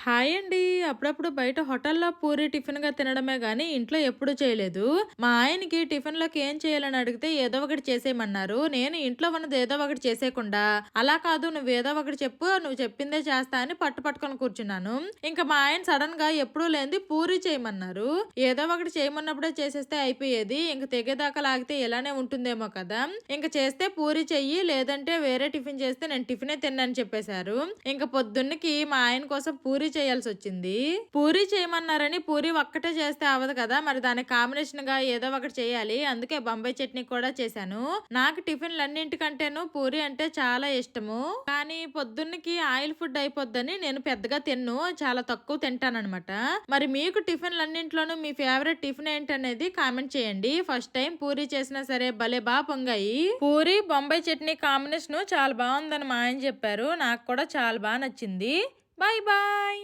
Hi అండి. అప్పుడప్పుడు బయట హోటల్‌లో పూరి టిఫిన్‌గా తినడమే గానీ, ఇంట్లో ఎప్పుడూ చేయలేదు. మా ఆయనకి టిఫిన్‌లోకి ఏం చేయాలని అడిగితే ఏదో ఒకటి చేసేయమన్నారు. నేను ఇంట్లో ఉన్నది ఏదో ఒకటి చేసేయకుండా, అలా కాదు నువ్వేదో ఒకటి చెప్పు, నువ్వు చెప్పిందే చేస్తా అని పట్టుకొని కూర్చున్నాను. ఇంక మా ఆయన సడెన్‌గా ఎప్పుడూ లేనిది పూరి చేయమన్నారు. ఏదో ఒకటి చేయమన్నప్పుడే చేసేస్తే అయిపోయేది. ఇంక తెగేదాకా లాగితే ఇలానే ఉంటుందేమో కదా! ఇంక చేస్తే పూరి చెయ్యి, లేదంటే వేరే టిఫిన్ చేస్తే నేను టిఫినే తిననని చెప్పేశారు. ఇంక పొద్దున్నకి మా ఆయన కోసం పూరి చేయాల్సొచ్చింది. పూరి చేయమన్నారని పూరి ఒక్కటే చేస్తే అవ్వదు కదా! మరి దానికి కాంబినేషన్‌గా ఏదో ఒకటి చేయాలి. అందుకే బొంబాయి చట్నీ కూడా చేశాను. నాకు టిఫిన్‌లన్నింటికంటేను పూరి అంటే చాలా ఇష్టము. కానీ పొద్దున్నకి ఆయిల్ ఫుడ్ అయిపోద్దని నేను పెద్దగా తినను. చాలా తక్కువ తింటాననమాట. మరి మీకు టిఫిన్‌లన్నింట్లోనూ మీ ఫేవరెట్ టిఫిన్ ఏంటనేది కామెంట్ చేయండి. ఫస్ట్ టైం పూరి చేసినా సరే భలే పొంగాయి. పూరి, బొంబాయి చట్నీ కాంబినేషను చాలా బావుందని మా ఆయన చెప్పారు. నాకు కూడా చాలా నచ్చింది. Bye bye.